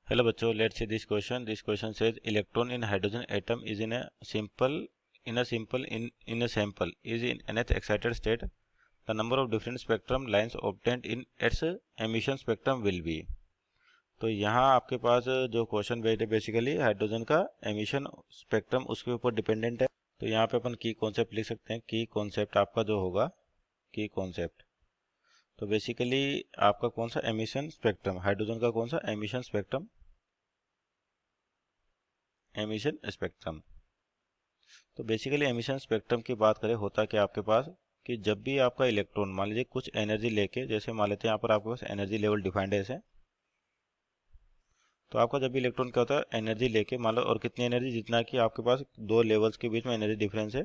Hello बच्चों, let's see this question. This question says electron in hydrogen atom is in a sample is in nth excited state. The number of different spectrum lines obtained in its emission spectrum will be. तो यहाँ आपके पास जो question basically hydrogen का emission spectrum उसके ऊपर dependent है। तो यहाँ पे अपन की कॉन्सेप्ट लिख सकते हैं। की कॉन्सेप्ट आपका जो होगा की कॉन्सेप्ट, तो बेसिकली आपका कौन सा एमिशन स्पेक्ट्रम, हाइड्रोजन का कौन सा एमिशन स्पेक्ट्रम, एमिशन स्पेक्ट्रम। तो बेसिकली एमिशन स्पेक्ट्रम की बात करें, होता क्या आपके पास कि जब भी आपका इलेक्ट्रॉन मान लीजिए कुछ एनर्जी लेके, जैसे मान लेते हैं यहाँ पर आपके पास एनर्जी लेवल डिफाइंड है ऐसे, तो आपका जब भी इलेक्ट्रॉन क्या होता है एनर्जी लेके मान लो, और कितनी एनर्जी, जितना कि आपके पास दो लेवल्स के बीच में एनर्जी डिफरेंस है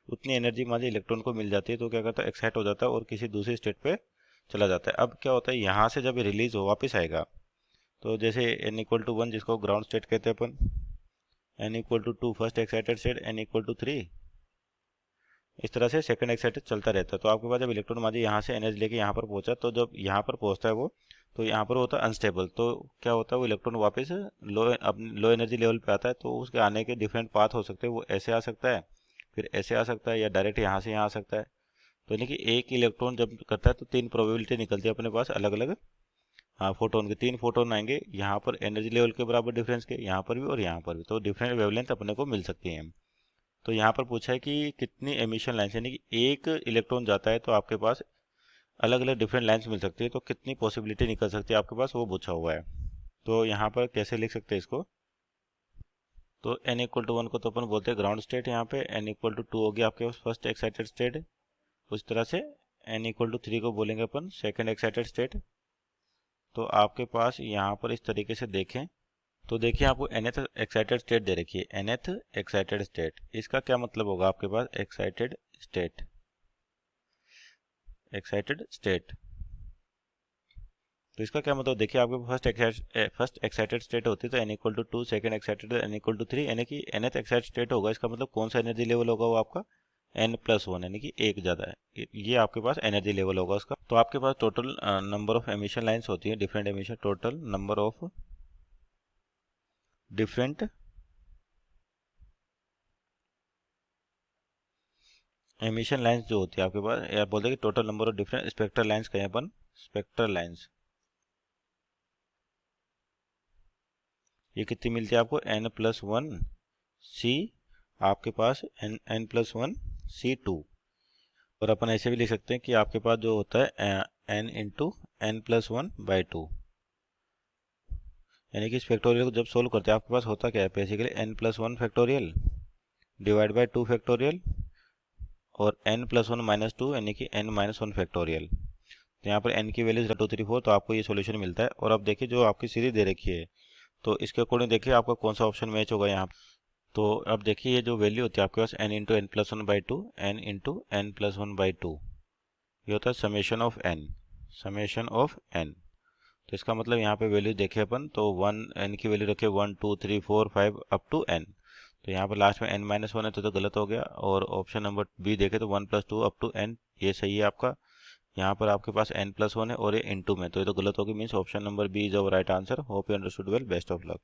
उतनी एनर्जी मान लीजिए इलेक्ट्रॉन को मिल जाती है, तो क्या करता है एक्साइट हो जाता है और किसी दूसरी स्टेट पे चला जाता है। अब क्या होता है यहाँ से जब रिलीज हो वापस आएगा, तो जैसे n=1 जिसको ग्राउंड स्टेट कहते हैं अपन, n=2 first excited state, n=3 इस तरह से सेकंड एक्साइटेड चलता रहता है। तो आपके पास जब इलेक्ट्रॉन मान लीजिए यहाँ से एनर्जी लेके यहाँ पर पहुंचा, तो जब यहाँ पर पहुंचता है वो, तो यहाँ पर होता है अनस्टेबल। तो क्या होता है वो इलेक्ट्रॉन वापस लो एनर्जी लेवल पे आता है। तो उसके आने के डिफरेंट पाथ हो सकते हैं, वो ऐसे आ सकता है, फिर ऐसे आ सकता है, या डायरेक्ट यहाँ से यहाँ आ सकता है। तो यानी कि एक इलेक्ट्रॉन जब करता है तो तीन प्रोबेबिलिटी निकलती है अपने पास अलग अलग, हाँ फोटोन के, तीन फोटोन आएंगे यहाँ पर एनर्जी लेवल के बराबर डिफरेंस के, यहाँ पर भी और यहाँ पर भी, तो डिफरेंट वेवलेंथ अपने को मिल सकती हैं। तो यहाँ पर पूछा है कि कितनी एमिशन लाइन्स, यानी कि एक इलेक्ट्रॉन जाता है तो आपके पास अलग अलग डिफरेंट लाइन्स मिल सकती है, तो कितनी पॉसिबिलिटी निकल सकती है आपके पास, वो पूछा हुआ है। तो यहाँ पर कैसे लिख सकते हैं इसको, तो n=1 को तो अपन बोलते हैं ग्राउंड स्टेट, यहाँ पे n=2 होगी आपके पास फर्स्ट एक्साइटेड स्टेट, उस तरह से n=3 को बोलेंगे अपन सेकंड एक्साइटेड स्टेट। तो आपके पास यहाँ पर इस तरीके से देखें, तो देखिए आपको nth एक्साइटेड स्टेट दे रखी है, nth एक्साइटेड स्टेट, इसका क्या मतलब होगा आपके पास एक्साइटेड स्टेट, एक्साइटेड स्टेट। तो इसका क्या मतलब, देखिए आपके फर्स्ट एक्साइटेड स्टेट होती है तो n=2, सेकंड एक्साइटेड n=3, यानी कि nth एक्साइटेड स्टेट होगा। इसका मतलब कौन सा एनर्जी लेवल होगा वो आपका n+1, यानी कि एक ज़्यादा है, ये आपके पास एनर्जी लेवल होगा उसका। तो आपके पास total number of emission lines होती है, different emission, total number of different emission lines जो होती है आपके पास, या बोलते हैं कि total number of different spectral lines कहें अपन, स्पेक्ट्रल लाइन्स, ये कितनी मिलती है आपको n+1 C, आपके पास n+1 C2। और अपन ऐसे भी लिख सकते हैं कि आपके पास जो होता है n×n+1/2, यानी कि इस फैक्टोरियल को जब सोल्व करते हैं आपके पास होता क्या है basically n+1 factorial divide by 2 factorial और n+1 - 2 यानी कि n-1 फैक्टोरियल। तो यहाँ पर n की वैल्यूज 2 3 4, तो आपको ये सॉल्यूशन मिलता है। और अब देखिए जो आपकी सीरीज दे रखी है, तो इसके अकॉर्डिंग देखिए आपका कौन सा ऑप्शन मैच होगा यहाँ। तो अब देखिए ये जो वैल्यू होती है आपके पास n×n+1/2, n×n+1/2, ये होता है summation of n, summation of n। तो इसका मतलब यहाँ पे वैल्यू देखे अपन तो n की वैल्यू रखे 1 2 3 4 5 अप टू n, तो यहाँ पर लास्ट में n-1 है तो गलत हो गया। और ऑप्शन नंबर बी देखे तो 1+2 अप टू n, ये सही है आपका। यहाँ पर आपके पास n+1 है और ये इनटू में, तो ये तो गलत होगी, means option number B is our right answer. Hope you understood well, best of luck.